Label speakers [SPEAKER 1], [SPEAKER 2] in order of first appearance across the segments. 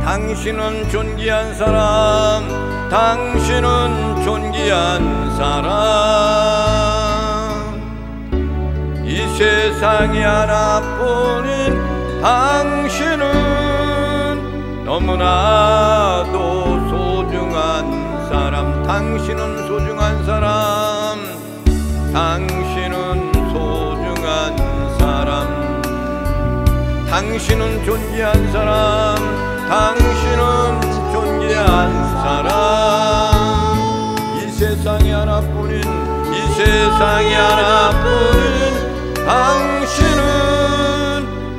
[SPEAKER 1] 당신은 존귀한 사람, 당신은 존귀한 사람. 이 세상에 하나뿐인 당신은 너무나도 소중한 사람. 당신은 소중한 사람, 당신은 소중한 사람. 당신은 존귀한 사람, 당신은 존귀한 사람. 이 세상에 하나뿐인, 이 세상에 하나뿐인 당신은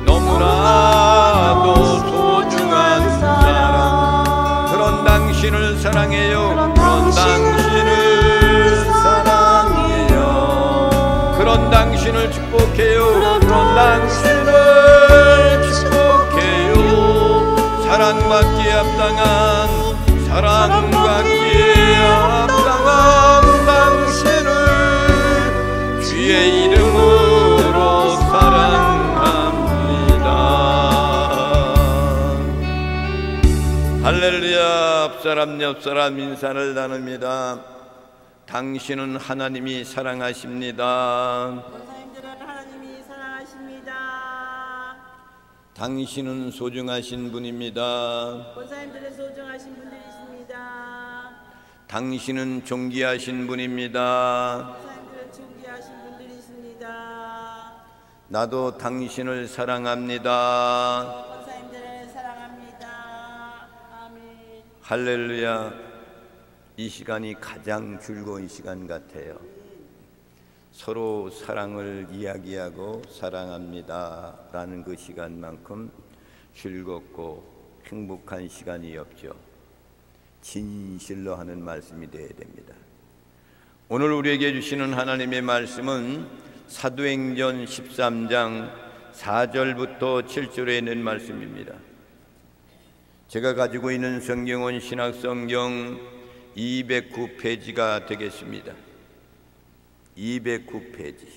[SPEAKER 1] 너무나도 소중한 사람. 그런 당신을 사랑해요. 그런 당신을 사랑해요. 그런 당신을 축복해요. 그런 당신을 축복해요. 사랑받기에 합당한, 사랑받기에 합당한 당신을 주의 이름으로 사랑합니다. 할렐루야. 앞사람 옆사람 인사를 나눕니다. 당신은 하나님이 사랑하십니다.
[SPEAKER 2] 권사님들은 하나님이 사랑하십니다.
[SPEAKER 1] 당신은 소중하신 분입니다.
[SPEAKER 2] 권사님들은 소중하신 분들이십니다.
[SPEAKER 1] 당신은 존귀하신 분입니다.
[SPEAKER 2] 권사님들은 존귀하신 분들이십니다.
[SPEAKER 1] 나도 당신을 사랑합니다.
[SPEAKER 2] 권사님들을 사랑합니다. 아멘.
[SPEAKER 1] 할렐루야. 이 시간이 가장 즐거운 시간 같아요. 서로 사랑을 이야기하고 사랑합니다 라는 그 시간만큼 즐겁고 행복한 시간이 없죠. 진실로 하는 말씀이 되어야 됩니다. 오늘 우리에게 주시는 하나님의 말씀은 사도행전 13장 4절부터 7절에 있는 말씀입니다. 제가 가지고 있는 성경은 신학성경 209페이지가 되겠습니다. 209페이지.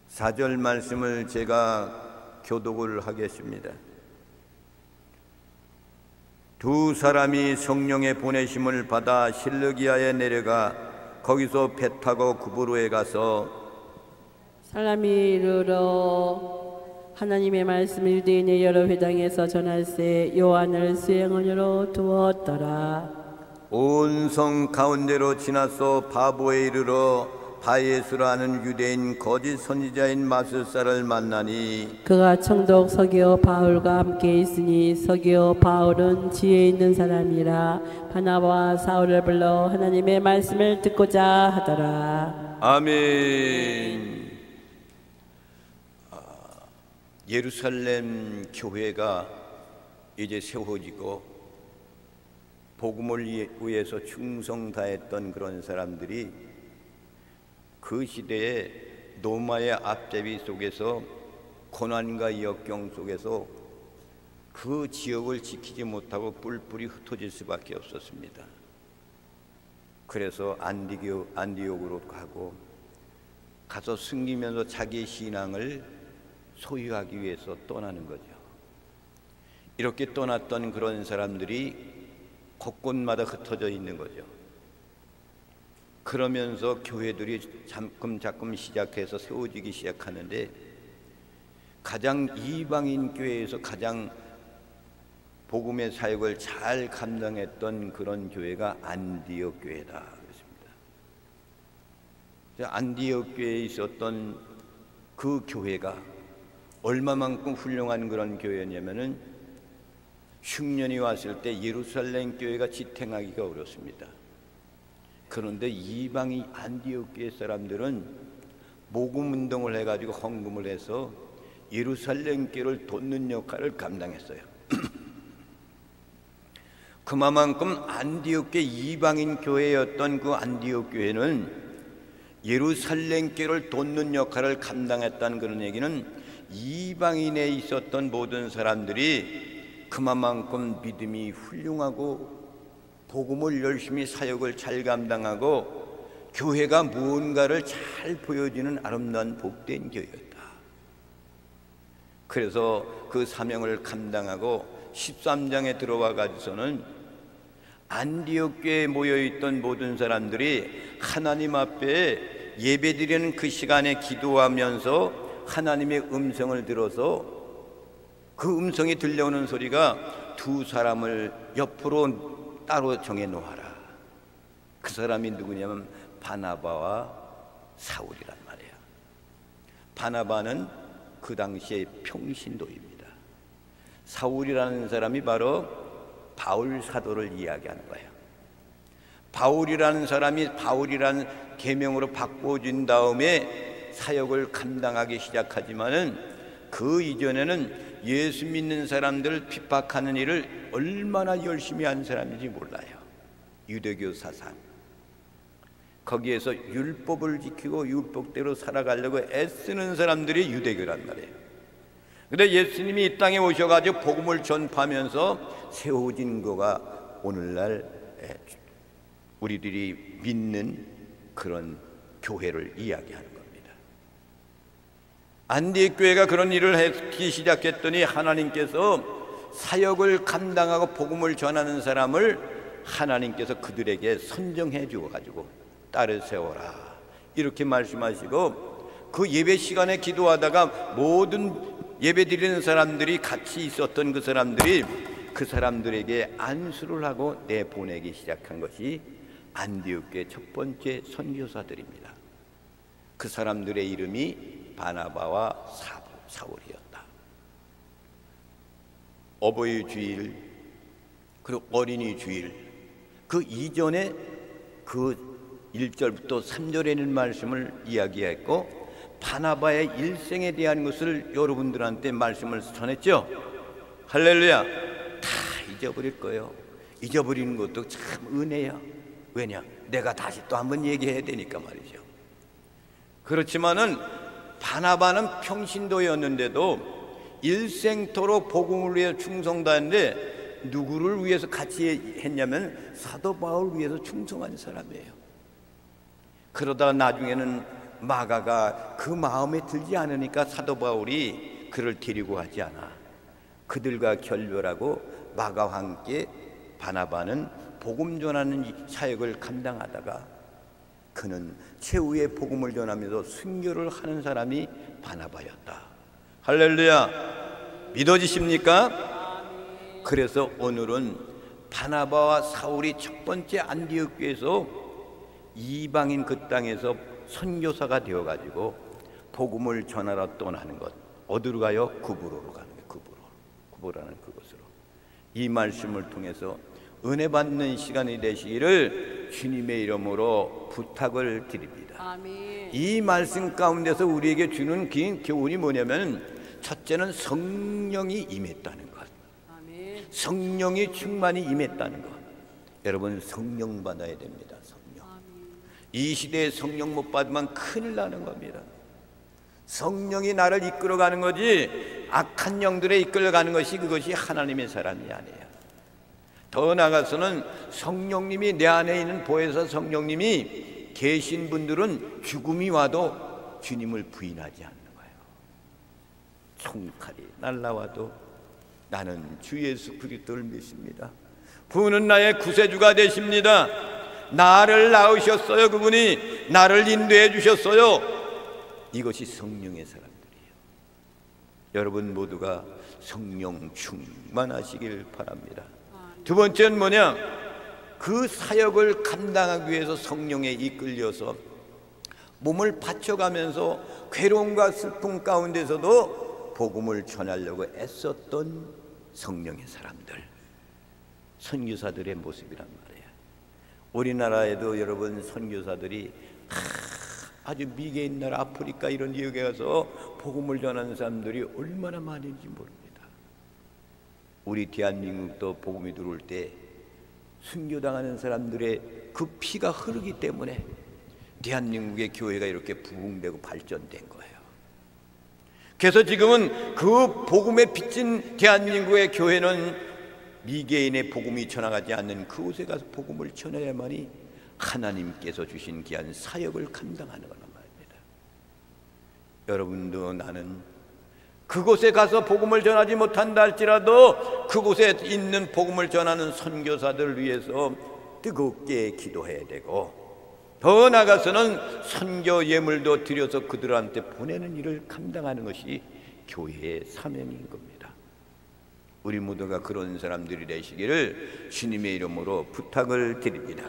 [SPEAKER 1] 4절 말씀을 제가 교독을 하겠습니다. 두 사람이 성령의 보내심을 받아 실르기아에 내려가 거기서 배 타고 구브로에 가서
[SPEAKER 3] 사람이 이르러 하나님의 말씀을 유대인의 여러 회당에서 전할세 요한을 수행원으로 두었더라.
[SPEAKER 1] 온 성 가운데로 지나서 바보에 이르러 바예수라는 유대인 거짓 선지자인 마술사를 만나니
[SPEAKER 3] 그가 청독 서기오 바울과 함께 있으니 서기오 바울은 지혜 있는 사람이라 바나바와 사울을 불러 하나님의 말씀을 듣고자 하더라.
[SPEAKER 1] 아멘. 예루살렘 교회가 이제 세워지고 복음을 위해서 충성 다했던 그런 사람들이 그 시대에 로마의 앞제비 속에서 고난과 역경 속에서 그 지역을 지키지 못하고 뿔뿔이 흩어질 수밖에 없었습니다. 그래서 안디옥으로 가서 숨기면서 자기의 신앙을 소유하기 위해서 떠나는 거죠. 이렇게 떠났던 그런 사람들이 곳곳마다 흩어져 있는 거죠. 그러면서 교회들이 자금 시작해서 세워지기 시작하는데 가장 이방인 교회에서 가장 복음의 사역을 잘 감당했던 그런 교회가 안디옥 교회다 그랬습니다. 안디옥 교회에 있었던 그 교회가 얼마만큼 훌륭한 그런 교회냐면은 흉년이 왔을 때 예루살렘 교회가 지탱하기가 어렵습니다. 그런데 이방이 안디옥 교회 사람들은 모금 운동을 해가지고 헌금을 해서 예루살렘 교회를 돕는 역할을 감당했어요. 그만큼 안디옥 교회 이방인 교회였던 그 안디옥 교회는 예루살렘 교회를 돕는 역할을 감당했다는 그런 얘기는 이방인에 있었던 모든 사람들이 그만큼 믿음이 훌륭하고 복음을 열심히 사역을 잘 감당하고 교회가 무언가를 잘 보여주는 아름다운 복된 교회였다. 그래서 그 사명을 감당하고 13장에 들어와 가지고서는 안디옥 교회에 모여있던 모든 사람들이 하나님 앞에 예배드리는 그 시간에 기도하면서 하나님의 음성을 들어서 그 음성이 들려오는 소리가 두 사람을 옆으로 따로 정해 놓아라. 그 사람이 누구냐면 바나바와 사울이란 말이에요. 바나바는 그 당시에 평신도입니다. 사울이라는 사람이 바로 바울 사도를 이야기하는 거예요. 바울이라는 사람이 바울이라는 계명으로 바꿔준 다음에 사역을 감당하기 시작하지만은 그 이전에는 예수 믿는 사람들을 핍박하는 일을 얼마나 열심히 한 사람인지 몰라요. 유대교 사상, 거기에서 율법을 지키고 율법대로 살아가려고 애쓰는 사람들이 유대교란 말이에요. 근데 예수님이 이 땅에 오셔가지고 복음을 전파하면서 세워진 거가 오늘날 우리들이 믿는 그런 교회를 이야기하는 겁니다. 안디옥 교회가 그런 일을 하기 시작했더니 하나님께서 사역을 감당하고 복음을 전하는 사람을 하나님께서 그들에게 선정해 주어가지고 딸을 세워라 이렇게 말씀하시고, 그 예배 시간에 기도하다가 모든 예배 드리는 사람들이 같이 있었던 그 사람들이 그 사람들에게 안수를 하고 내보내기 시작한 것이 안디옥 교회 첫 번째 선교사들입니다. 그 사람들의 이름이 바나바와 사울이었다. 어버이 주일 그리고 어린이 주일 그 이전에 그 1절부터 3절에 있는 말씀을 이야기했고, 바나바의 일생에 대한 것을 여러분들한테 말씀을 전했죠. 할렐루야. 다 잊어버릴 거예요. 잊어버리는 것도 참 은혜야. 왜냐? 내가 다시 또 한번 얘기해야 되니까 말이죠. 그렇지만은 바나바는 평신도였는데도 일생토록 복음을 위해 충성다했는데 누구를 위해서 같이 했냐면 사도 바울을 위해서 충성한 사람이에요. 그러다가 나중에는 마가가 그 마음에 들지 않으니까 사도 바울이 그를 데리고 가지 않아. 그들과 결별하고 마가와 함께 바나바는 복음 전하는 사역을 감당하다가 그는 최후의 복음을 전하면서 순교를 하는 사람이 바나바였다. 할렐루야. 믿어지십니까? 그래서 오늘은 바나바와 사울이 첫 번째 안디옥 교회에서 이방인 그 땅에서 선교사가 되어가지고 복음을 전하러 떠나는 것. 어디로 가요? 구브로로 가는 거예요. 구브로라는 그곳으로. 이 말씀을 통해서 은혜 받는 시간이 되시기를 주님의 이름으로 부탁을 드립니다.
[SPEAKER 3] 아멘.
[SPEAKER 1] 이 말씀 가운데서 우리에게 주는 긴 교훈이 뭐냐면, 첫째는 성령이 임했다는 것.
[SPEAKER 3] 아멘.
[SPEAKER 1] 성령이 충만히 임했다는 것. 여러분 성령 받아야 됩니다. 성령. 이 시대에 성령 못 받으면 큰일 나는 겁니다. 성령이 나를 이끌어가는 거지 악한 영들에 이끌어가는 것이 그것이 하나님의 사람이 아니에요. 더 나아가서는 성령님이 내 안에 있는 보혜사 성령님이 계신 분들은 죽음이 와도 주님을 부인하지 않는 거예요. 총칼이 날라와도 나는 주 예수 그리스도를 믿습니다. 그분은 나의 구세주가 되십니다. 나를 낳으셨어요. 그분이 나를 인도해 주셨어요. 이것이 성령의 사람들이에요. 여러분 모두가 성령 충만하시길 바랍니다. 두 번째는 뭐냐? 그 사역을 감당하기 위해서 성령에 이끌려서 몸을 바쳐가면서 괴로움과 슬픔 가운데서도 복음을 전하려고 애썼던 성령의 사람들, 선교사들의 모습이란 말이에요. 우리나라에도 여러분 선교사들이 아주 미개인 나라 아프리카 이런 지역에 가서 복음을 전하는 사람들이 얼마나 많은지 모릅니다. 우리 대한민국도 복음이 들어올 때 순교당하는 사람들의 그 피가 흐르기 때문에 대한민국의 교회가 이렇게 부흥되고 발전된 거예요. 그래서 지금은 그 복음에 빚진 대한민국의 교회는 미개인의 복음이 전하지 않는 그곳에 가서 복음을 전해야만이 하나님께서 주신 귀한 사역을 감당하는 거란 말입니다. 여러분도 나는 그곳에 가서 복음을 전하지 못한다 할지라도 그곳에 있는 복음을 전하는 선교사들을 위해서 뜨겁게 기도해야 되고, 더 나아가서는 선교 예물도 드려서 그들한테 보내는 일을 감당하는 것이 교회의 사명인 겁니다. 우리 모두가 그런 사람들이 되시기를 주님의 이름으로 부탁을 드립니다.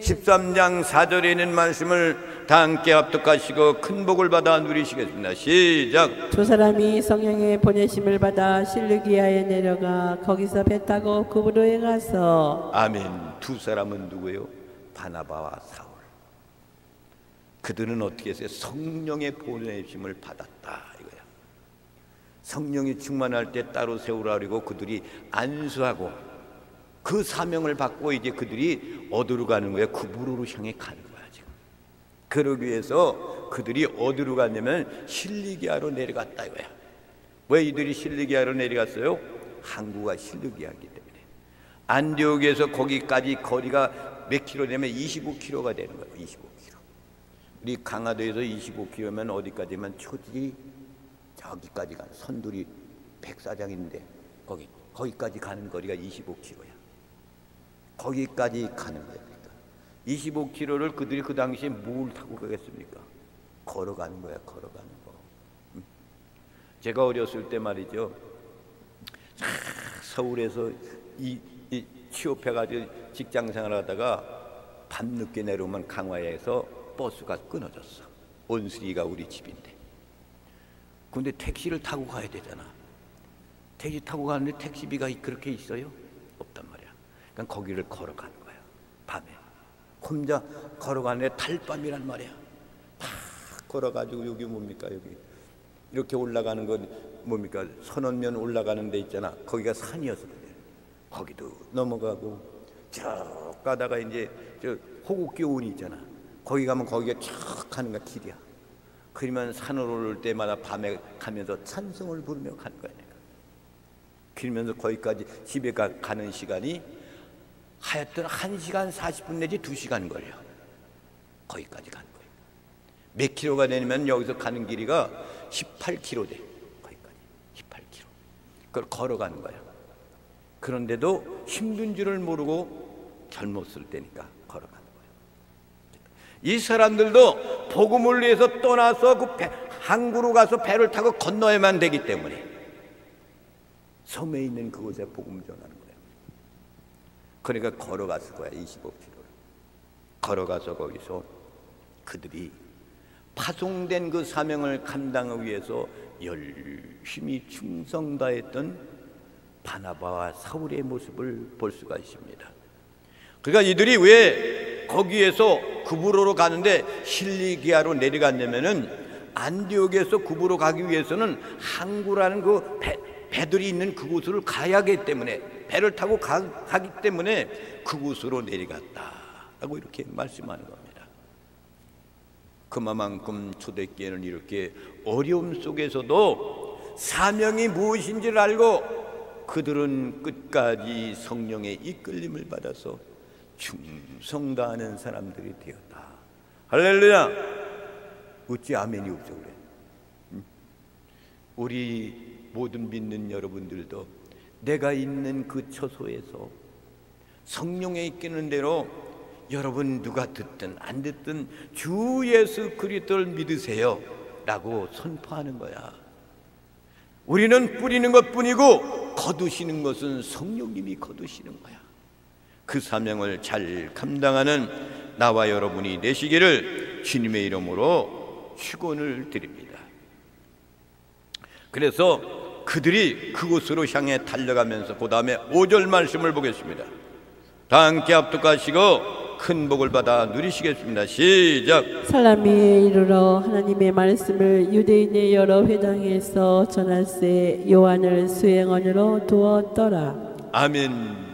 [SPEAKER 1] 13장 4절에 있는 말씀을 다 함께 합독하시고 큰 복을 받아 누리시겠습니다. 시작.
[SPEAKER 3] 두 사람이 성령의 보내심을 받아 실루기아에 내려가 거기서 배 타고 구브로에 가서.
[SPEAKER 1] 아멘. 두 사람은 누구예요? 바나바와 사울. 그들은 어떻게 했어요? 성령의 보내심을 받았다 이거야. 성령이 충만할 때 따로 세우라 그리고 그들이 안수하고 그 사명을 받고 이제 그들이 어디로 가는 거야? 구브로로 향해 가는 거야 지금. 그러기 위해서 그들이 어디로 갔냐면 실리기아로 내려갔다 이거야. 왜 이들이 실리기아로 내려갔어요? 항구가 실리기아이기 때문에. 안디옥에서 거기까지 거리가 몇 킬로 되면 25킬로가 되는 거예요. 25킬로. 우리 강화도에서 25킬로면 어디까지면 저기까지 가는 선두리 백사장인데 거기까지 가는 거리가 25킬로야. 거기까지 가는 거야. 그러니까 25킬로를 그들이 그 당시에 뭘 타고 가겠습니까? 걸어가는 거야. 걸어가는 거. 제가 어렸을 때 말이죠, 서울에서 이 취업해가지고 직장생활 하다가 밤늦게 내려오면 강화에서 버스가 끊어졌어. 온수리가 우리 집인데. 근데 택시를 타고 가야 되잖아. 택시 타고 가는데 택시비가 그렇게 있어요? 없단 말이야. 그러니까 거기를 걸어가는 거야. 밤에 혼자 걸어가는데 달밤이란 말이야. 다 걸어가지고 여기 뭡니까? 여기 이렇게 올라가는 건 뭡니까? 선원면 올라가는 데 있잖아. 거기가 산이어서 그래. 거기도 넘어가고 쭉 가다가 이제 저 호국교원이 있잖아. 거기 가면 거기가 쭉 가는 거 길이야. 그러면 산을 오를 때마다 밤에 가면서 찬송을 부르며 가는 거야. 그러면서 거기까지 집에 가는 시간이 하여튼 1시간 40분 내지 2시간 걸려. 거기까지 가는 거예요. 몇 킬로가 되냐면 여기서 가는 길이가 18킬로 돼. 거기까지 18킬로. 그걸 걸어가는 거야. 그런데도 힘든 줄을 모르고 젊었을 때니까 걸어가는 거예요. 이 사람들도 복음을 위해서 떠나서 그 항구로 가서 배를 타고 건너야만 되기 때문에 섬에 있는 그곳에 복음을 전하는 거예요. 그러니까 걸어갔을 거야. 25km를 걸어가서 거기서 그들이 파송된 그 사명을 감당하기 위해서 열심히 충성 다했던 바나바와 사울의 모습을 볼 수가 있습니다. 그러니까 이들이 왜 거기에서 구브로로 가는데 실리기아로 내려갔냐면은 안디옥에서 구브로 가기 위해서는 항구라는 그 배들이 있는 그곳으로 가야 하기 때문에 배를 타고 가기 때문에 그곳으로 내려갔다라고 이렇게 말씀하는 겁니다. 그만큼 초대교회는 이렇게 어려움 속에서도 사명이 무엇인지를 알고 그들은 끝까지 성령의 이끌림을 받아서 충성 다하는 사람들이 되었다. 할렐루야. 어찌 아멘이 없어 그래? 우리 모든 믿는 여러분들도 내가 있는 그 처소에서 성령의 이끄는 대로 여러분 누가 듣든 안 듣든 주 예수 그리스도를 믿으세요 라고 선포하는 거야. 우리는 뿌리는 것뿐이고 거두시는 것은 성령님이 거두시는 거야. 그 사명을 잘 감당하는 나와 여러분이 되시기를 주님의 이름으로 축원을 드립니다. 그래서 그들이 그곳으로 향해 달려가면서 그 다음에 5절 말씀을 보겠습니다. 다 함께 합독하시고 큰 복을 받아 누리시겠습니다. 시작.
[SPEAKER 3] 사람이 이르러 하나님의 말씀을 유대인의 여러 회당에서 전할세 요한을 수행원으로 두었더라.
[SPEAKER 1] 아멘.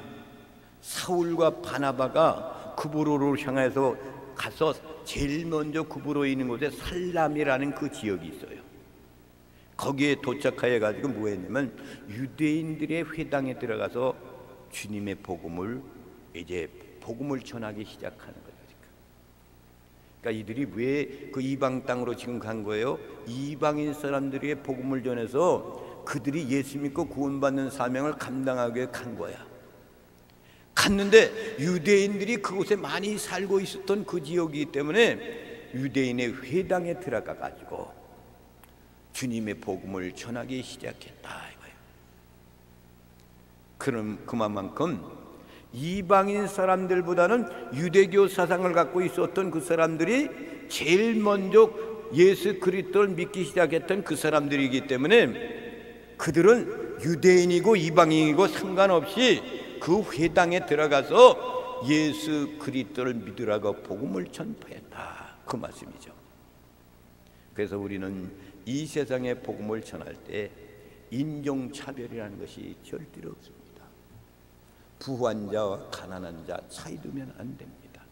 [SPEAKER 1] 사울과 바나바가 구브로를 향해서 가서 제일 먼저 구브로에 있는 곳에 살람이라는 그 지역이 있어요. 거기에 도착하여 가지고 뭐 했냐면 유대인들의 회당에 들어가서 주님의 복음을 이제 복음을 전하기 시작하는 거예요. 그러니까 이들이 왜 그 이방 땅으로 지금 간 거예요? 이방인 사람들에게 복음을 전해서 그들이 예수 믿고 구원받는 사명을 감당하기 위해 간 거야. 갔는데 유대인들이 그곳에 많이 살고 있었던 그 지역이기 때문에 유대인의 회당에 들어가 가지고 주님의 복음을 전하기 시작했다 이거예요. 그럼 그만큼 이방인 사람들보다는 유대교 사상을 갖고 있었던 그 사람들이 제일 먼저 예수 그리스도를 믿기 시작했던 그 사람들이기 때문에 그들은 유대인이고 이방인이고 상관없이 그 회당에 들어가서 예수 그리스도를 믿으라고 복음을 전파했다 그 말씀이죠. 그래서 우리는 이 세상에 복음을 전할 때 인종차별이라는 것이 절대로 없습니다. 부한 자와 가난한 자 차이 두면 안 됩니다.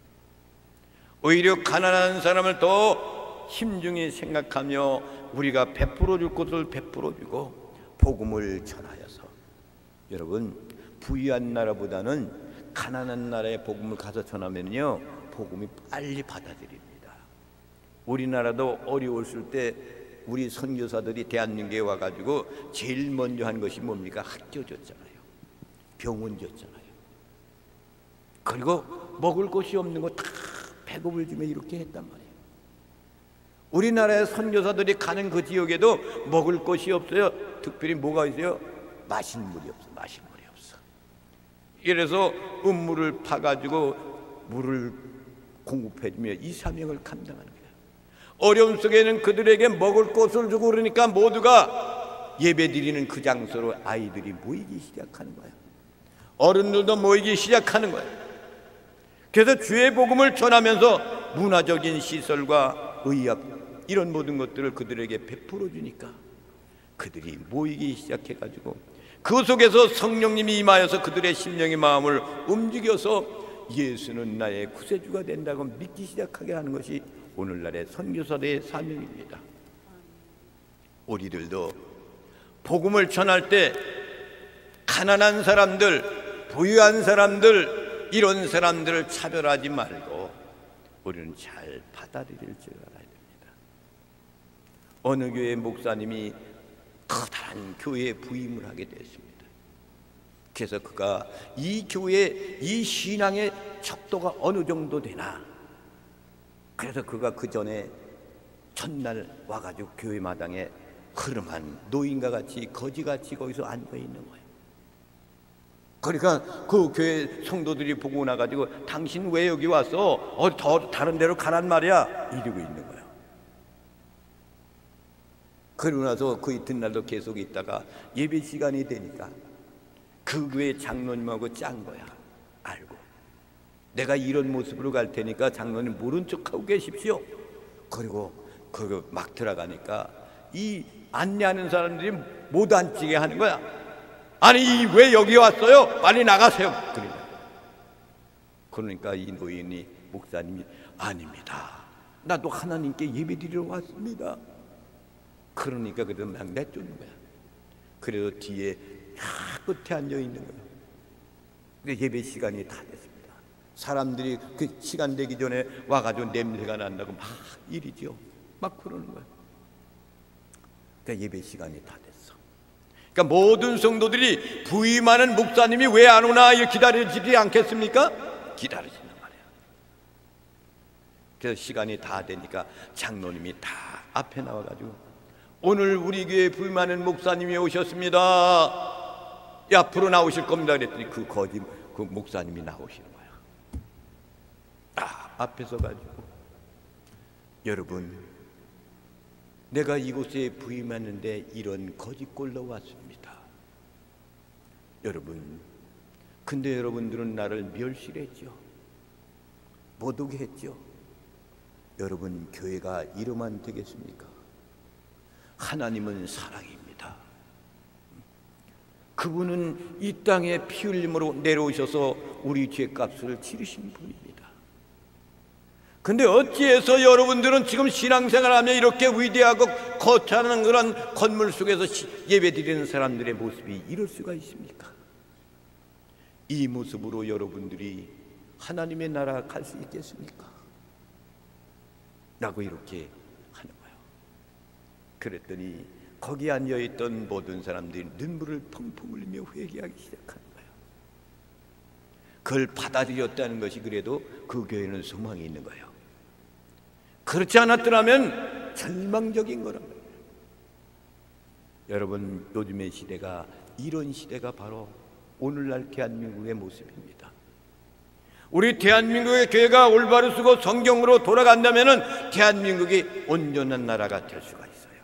[SPEAKER 1] 오히려 가난한 사람을 더 심중히 생각하며 우리가 베풀어 줄 것을 베풀어 주고 복음을 전하여서, 여러분 부유한 나라보다는 가난한 나라에 복음을 가서 전하면요 복음이 빨리 받아들입니다. 우리나라도 어려웠을 때 우리 선교사들이 대한민국에 와가지고 제일 먼저 한 것이 뭡니까? 학교 줬잖아요. 병원 줬잖아요. 그리고 먹을 것이 없는 거 다 배급을 주며 이렇게 했단 말이에요. 우리나라의 선교사들이 가는 그 지역에도 먹을 것이 없어요. 특별히 뭐가 있어요? 마실 물이 없어. 마실 물이 없어. 이래서 음물을 파가지고 물을 공급해주며 이 사명을 감당하는 거예요. 어려움 속에는 그들에게 먹을 것을 주고 그러니까 모두가 예배드리는 그 장소로 아이들이 모이기 시작하는 거예요. 어른들도 모이기 시작하는 거예요. 그래서 주의 복음을 전하면서 문화적인 시설과 의학 이런 모든 것들을 그들에게 베풀어 주니까 그들이 모이기 시작해가지고 그 속에서 성령님이 임하여서 그들의 심령의 마음을 움직여서 예수는 나의 구세주가 된다고 믿기 시작하게 하는 것이 오늘날의 선교사들의 사명입니다. 우리들도 복음을 전할 때 가난한 사람들, 부유한 사람들 이런 사람들을 차별하지 말고 우리는 잘 받아들일 줄 알아야 됩니다. 어느 교회 목사님이 커다란 교회에 부임을 하게 됐습니다. 그래서 그가 이 교회 이 신앙의 척도가 어느 정도 되나, 그래서 그가 그 전에 첫날 와가지고 교회 마당에 흐름한 노인과 같이 거지같이 거기서 앉아 있는 거예요. 그러니까 그 교회 성도들이 보고 나가지고 당신 왜 여기 왔어? 더 다른 데로 가란 말이야 이러고 있는 거예요. 그러고 나서 그 이튿날도 계속 있다가 예배 시간이 되니까 그 교회 장로님하고 짠 거야. 알고 내가 이런 모습으로 갈 테니까 장로님 모른 척하고 계십시오. 그리고 그 막 들어가니까 이 안내하는 사람들이 못 앉히게 하는 거야. 아니 왜 여기 왔어요? 빨리 나가세요. 그러니까 이 노인이 목사님이 아닙니다. 나도 하나님께 예배드리러 왔습니다. 그러니까 그들 막 내쫓는 거야. 그래서 뒤에 끝에 앉아 있는 거예요. 근데 예배 시간이 다 됐습니다. 사람들이 그 시간 되기 전에 와가지고 냄새가 난다고 막 이리죠. 막 그러는 거예요. 그러니까 예배 시간이 다 됐어. 그러니까 모든 성도들이 부임하는 목사님이 왜 안 오나 이렇게 기다리지 않겠습니까? 기다리시는 말이에요. 그래서 시간이 다 되니까 장로님이 다 앞에 나와가지고 오늘 우리 교회 부임하는 목사님이 오셨습니다. 앞으로 나오실 겁니다. 그랬더니 그 목사님이 나오시는 거예요. 앞에 서가지고 여러분 내가 이곳에 부임하는데 이런 거짓골로 왔습니다. 여러분 근데 여러분들은 나를 멸시했죠. 못 오게 했죠. 여러분 교회가 이러면 되겠습니까? 하나님은 사랑입니다. 그분은 이 땅에 피 흘림으로 내려오셔서 우리 죄값을 치르신 분입니다. 근데 어찌해서 여러분들은 지금 신앙생활하며 이렇게 위대하고 거창한 그런 건물 속에서 예배드리는 사람들의 모습이 이럴 수가 있습니까? 이 모습으로 여러분들이 하나님의 나라 갈 수 있겠습니까? 라고 이렇게 하는 거예요. 그랬더니 거기 앉아있던 모든 사람들이 눈물을 펑펑 흘리며 회개하기 시작하는 거예요. 그걸 받아들였다는 것이 그래도 그 교회는 소망이 있는 거예요. 그렇지 않았더라면 절망적인 거란 말이에요. 여러분, 요즘의 시대가 이런 시대가 바로 오늘날 대한민국의 모습입니다. 우리 대한민국의 교회가 올바로 쓰고 성경으로 돌아간다면 대한민국이 온전한 나라가 될 수가 있어요.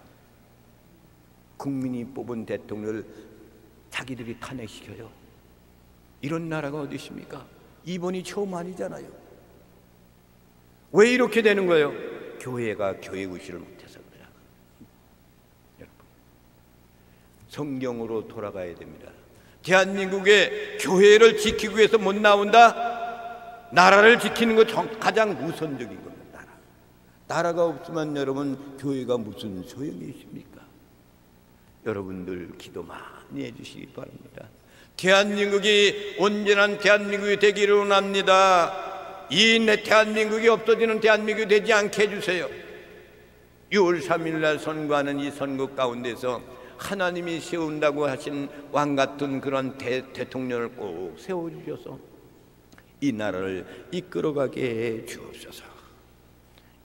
[SPEAKER 1] 국민이 뽑은 대통령을 자기들이 탄핵시켜요. 이런 나라가 어디 있습니까? 이번이 처음 아니잖아요. 왜 이렇게 되는 거예요? 교회가 교회 구실을 못해서 그래요. 여러분, 성경으로 돌아가야 됩니다. 대한민국의 교회를 지키기 위해서 못 나온다? 나라를 지키는 것 가장 우선적인 겁니다. 나라가 없으면 여러분, 교회가 무슨 소용이 있습니까? 여러분들 기도 많이 해주시기 바랍니다. 대한민국이 온전한 대한민국이 되기를 원합니다. 이 대한민국이 없어지는 대한민국이 되지 않게 해주세요. 6월 3일 날 선거하는 이 선거 가운데서 하나님이 세운다고 하신 왕같은 그런 대통령을 꼭 세워주셔서 이 나라를 이끌어가게 해 주옵소서.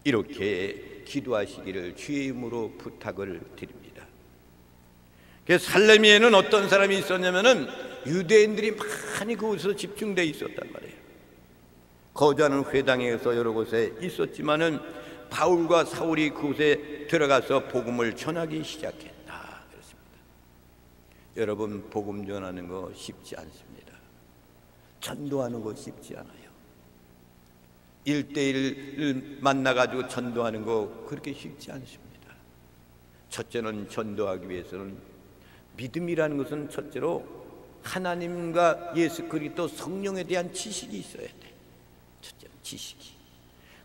[SPEAKER 1] 이렇게 기도하시기를 주의 이름으로 부탁을 드립니다. 살레미에는 어떤 사람이 있었냐면은 유대인들이 많이 그곳에서 집중되어 있었단 말이에요. 거주하는 회당에서 여러 곳에 있었지만은 바울과 사울이 그곳에 들어가서 복음을 전하기 시작했다 그렇습니다. 여러분, 복음 전하는 거 쉽지 않습니다. 전도하는 거 쉽지 않아요. 1대1을 만나가지고 전도하는 거 그렇게 쉽지 않습니다. 첫째는 전도하기 위해서는 믿음이라는 것은 첫째로 하나님과 예수 그리스도 성령에 대한 지식이 있어야 돼. 첫째는 지식이.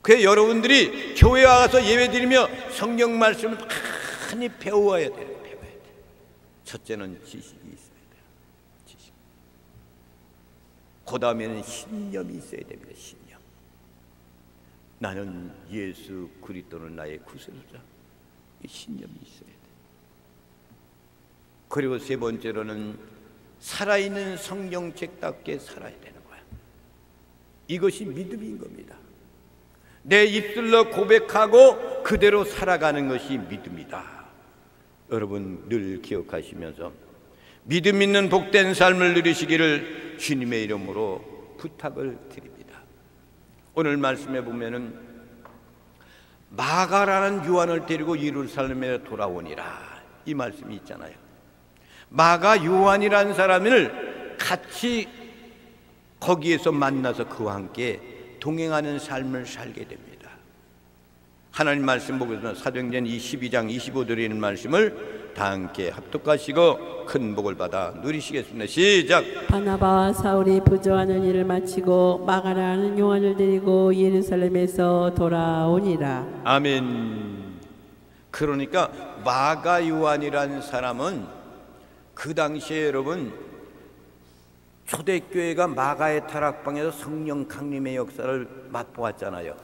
[SPEAKER 1] 그래서 여러분들이 교회에 와서 예배드리며 성경 말씀을 많이 배워야 돼요. 배워야 돼. 첫째는 지식이 있어야 돼요. 지식. 그 다음에는 신념이 있어야 됩니다. 신념. 나는 예수 그리스도는 나의 구세주자. 이 신념이 있어야 돼. 그리고 세 번째로는 살아있는 성경책답게 살아야 되는 거야. 이것이 믿음인 겁니다. 내 입술로 고백하고 그대로 살아가는 것이 믿음이다. 여러분 늘 기억하시면서 믿음 있는 복된 삶을 누리시기를 주님의 이름으로 부탁을 드립니다. 오늘 말씀에 보면은 마가라는 요한을 데리고 예루살렘에 돌아오니라 이 말씀이 있잖아요. 마가 요한이라는 사람을 같이 거기에서 만나서 그와 함께 동행하는 삶을 살게 됩니다. 하나님 말씀 보고서 사도행전 22장 25절에 있는 말씀을 다 함께 합독하시고 큰 복을 받아 누리시겠습니다. 시작.
[SPEAKER 3] 바나바와 사울이 부조하는 일을 마치고 마가라는 요한을 데리고 예루살렘에서 돌아오니라.
[SPEAKER 1] 아멘. 그러니까 마가 요한이라는 사람은 그 당시에 여러분 초대교회가 마가의 타락방에서 성령 강림의 역사를 맛보았잖아요.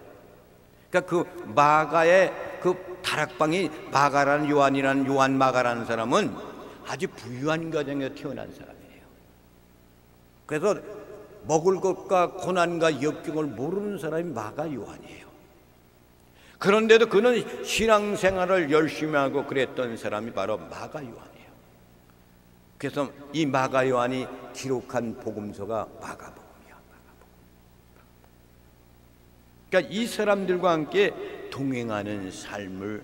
[SPEAKER 1] 그러니까 그 마가의 그 타락방이 마가라는 요한이라는 요한 마가라는 사람은 아주 부유한 가정에서 태어난 사람이에요. 그래서 먹을 것과 고난과 역경을 모르는 사람이 마가 요한이에요. 그런데도 그는 신앙생활을 열심히 하고 그랬던 사람이 바로 마가 요한이에요. 그래서 이 마가 요한이 기록한 복음서가 마가복음이야. 그러니까 이 사람들과 함께 동행하는 삶을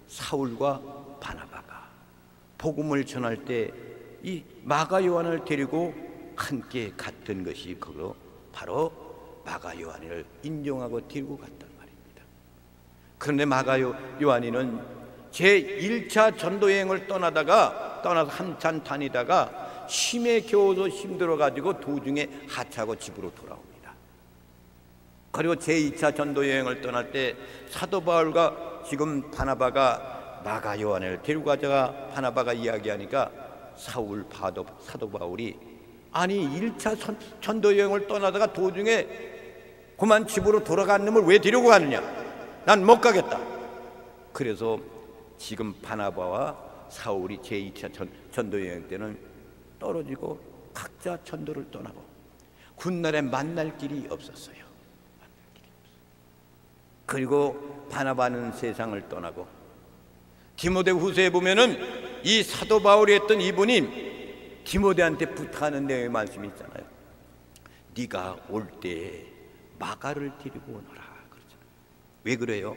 [SPEAKER 1] 사울과 바나바가 복음을 전할 때 이 마가 요한을 데리고 함께 갔던 것이 바로 마가 요한을 인정하고 데리고 갔단 말입니다. 그런데 마가 요한이는 제1차 전도여행을 떠나서 한참 다니다가 힘에 겨워서 힘들어가지고 도중에 하차하고 집으로 돌아옵니다. 그리고 제2차 전도여행을 떠날 때 사도 바울과 지금 바나바가 마가 요한을 데리고 가자가 바나바가 이야기하니까 사도 바울이 아니 1차 전도여행을 떠나다가 도중에 그만 집으로 돌아간 놈을 왜 데리고 가느냐. 난 못 가겠다. 그래서 지금 바나바와 사울이 제2차 전도여행 때는 떨어지고 각자 전도를 떠나고 훗날에 만날 길이 없었어요. 그리고 바나바는 세상을 떠나고 디모데후서에 보면은 이 사도 바울이 했던 이분이 디모데한테 부탁하는 내용의 말씀이 있잖아요. 네가 올 때에 마가를 데리고 오너라. 그렇잖아요. 왜 그래요?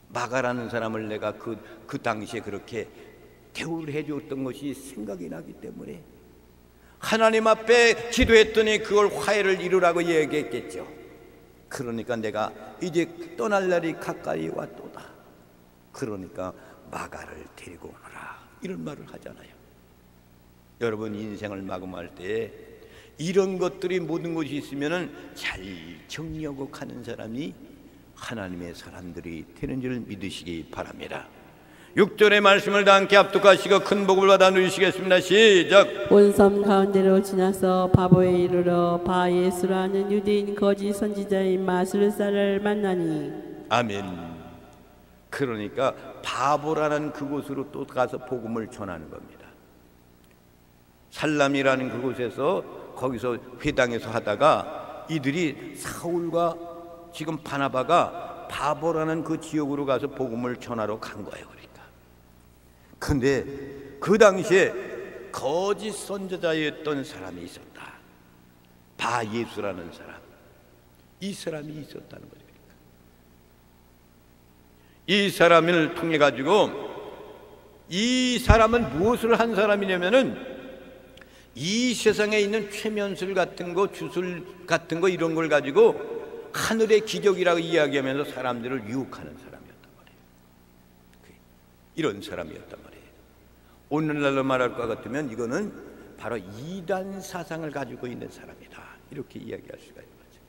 [SPEAKER 1] 마가라는 사람을 내가 그 당시에 그렇게 대우를 해줬던 것이 생각이 나기 때문에 하나님 앞에 기도했더니 그걸 화해를 이루라고 얘기했겠죠. 그러니까 내가 이제 떠날 날이 가까이 왔도다. 그러니까 마가를 데리고 오너라. 이런 말을 하잖아요. 여러분 인생을 마감할 때 이런 것들이 모든 것이 있으면은 잘 정리하고 가는 사람이 하나님의 사람들이 되는 줄 믿으시기 바랍니다. 6절의 말씀을 다 함께 합독하시고 큰 복을 받아 누리시겠습니다. 시작.
[SPEAKER 3] 온 섬 가운데로 지나서 바보에 이르러 바 예수라는 유대인 거짓 선지자인 마술사를 만나니.
[SPEAKER 1] 아멘. 그러니까 바보라는 그곳으로 또 가서 복음을 전하는 겁니다. 살람이라는 그곳에서 거기서 회당에서 하다가 이들이 사울과 지금 바나바가 바보라는 그 지역으로 가서 복음을 전하러 간 거예요. 그러니까 근데 그 당시에 거짓 선지자였던 사람이 있었다. 바 예수라는 사람. 이 사람이 있었다는 거죠. 이 사람을 통해 가지고 이 사람은 무엇을 한 사람이냐면은 이 세상에 있는 최면술 같은 거, 주술 같은 거 이런 걸 가지고 하늘의 기적이라고 이야기하면서 사람들을 유혹하는 사람이었단 말이에요. 이런 사람이었단 말이에요. 오늘날로 말할 것 같으면 이거는 바로 이단 사상을 가지고 있는 사람이다. 이렇게 이야기할 수가 있는 거죠.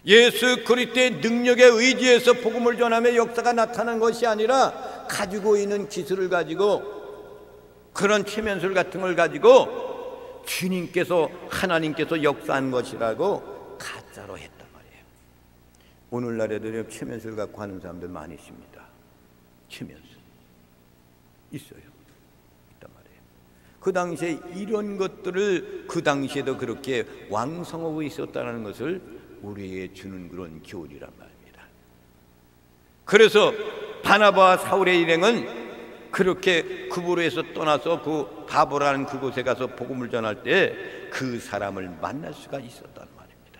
[SPEAKER 1] 예수 그리스도의 능력에 의지해서 복음을 전하며 역사가 나타난 것이 아니라 가지고 있는 기술을 가지고 그런 최면술 같은 걸 가지고 주님께서 하나님께서 역사한 것이라고 가짜로 했단 말이에요. 오늘날에도 최면술 갖고 하는 사람들 많이 있습니다. 최면술 있어요. 있단 말이에요. 그 당시에 이런 것들을 그 당시에도 그렇게 왕성하고 있었다는 것을 우리에게 주는 그런 교훈이란 말입니다. 그래서 바나바와 사울의 일행은 그렇게 구부로에서 떠나서 그 바보라는 그곳에 가서 복음을 전할 때 그 사람을 만날 수가 있었단 말입니다.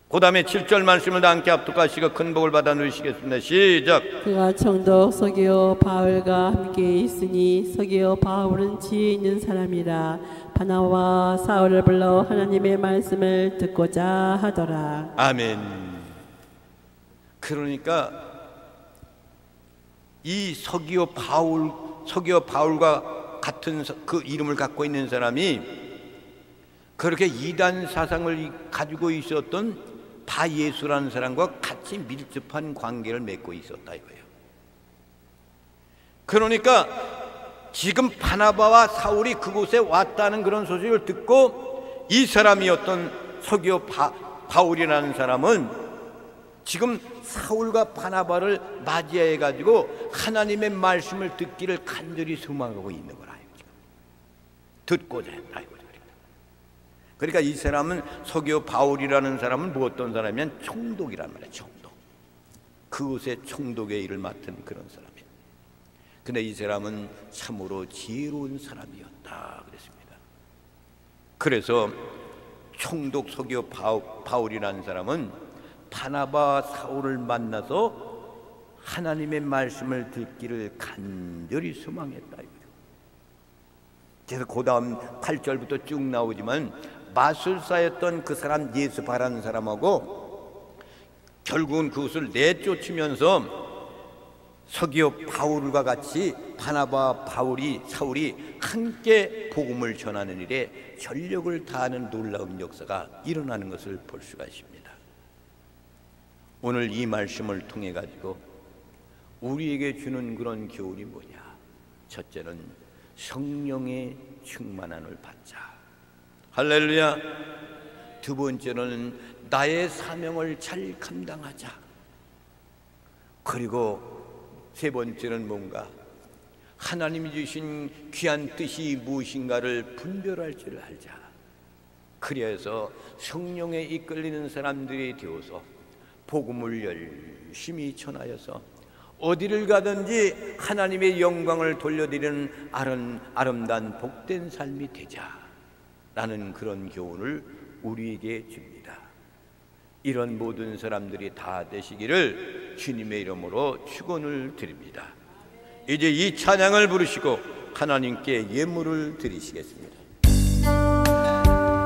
[SPEAKER 1] 그 다음에 7절 말씀을 다 함께 합독하시고 큰 복을 받아 누리시겠습니다. 시작.
[SPEAKER 3] 그가 총독 서기오 바울과 함께 있으니 서기오 바울은 지혜 있는 사람이라 바나바와 사울을 불러 하나님의 말씀을 듣고자 하더라.
[SPEAKER 1] 아멘. 그러니까 이 서기오 바울과 같은 그 이름을 갖고 있는 사람이 그렇게 이단 사상을 가지고 있었던 바 예수라는 사람과 같이 밀접한 관계를 맺고 있었다 이거예요. 그러니까 지금 바나바와 사울이 그곳에 왔다는 그런 소식을 듣고 이 사람이었던 서기오 바울이라는 사람은 지금 사울과 바나바를 맞이해 가지고 하나님의 말씀을 듣기를 간절히 소망하고 있는 거라. 듣고자 했다. 그러니까 이 사람은 서기오 바울이라는 사람은 뭐 어떤 사람이면 총독이란 말이에요. 총독. 그곳에 총독의 일을 맡은 그런 사람이에요. 근데 이 사람은 참으로 지혜로운 사람이었다 그랬습니다. 그래서 총독 서기오 바울이라는 사람은 바나바 사울을 만나서 하나님의 말씀을 듣기를 간절히 소망했다. 그래서 그 다음 8절부터 쭉 나오지만 마술사였던 그 사람 예수바라는 사람하고 결국은 그것을 내쫓으면서 서기오 바울과 같이 바나바 사울이 함께 복음을 전하는 일에 전력을 다하는 놀라운 역사가 일어나는 것을 볼 수가 있습니다. 오늘 이 말씀을 통해 가지고 우리에게 주는 그런 교훈이 뭐냐? 첫째는 성령의 충만함을 받자. 할렐루야. 두 번째는 나의 사명을 잘 감당하자. 그리고 세 번째는 뭔가? 하나님이 주신 귀한 뜻이 무엇인가를 분별할 줄 알자. 그래서 성령에 이끌리는 사람들이 되어서 복음을 열심히 전하여서 어디를 가든지 하나님의 영광을 돌려드리는 아름다운 복된 삶이 되자라는 그런 교훈을 우리에게 줍니다. 이런 모든 사람들이 다 되시기를 주님의 이름으로 축원을 드립니다. 이제 이 찬양을 부르시고 하나님께 예물을 드리시겠습니다.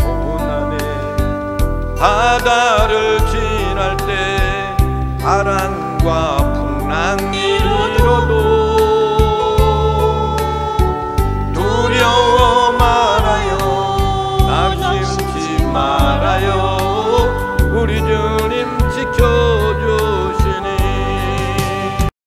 [SPEAKER 1] 고난의 바다를 지날 때 바람과 풍랑이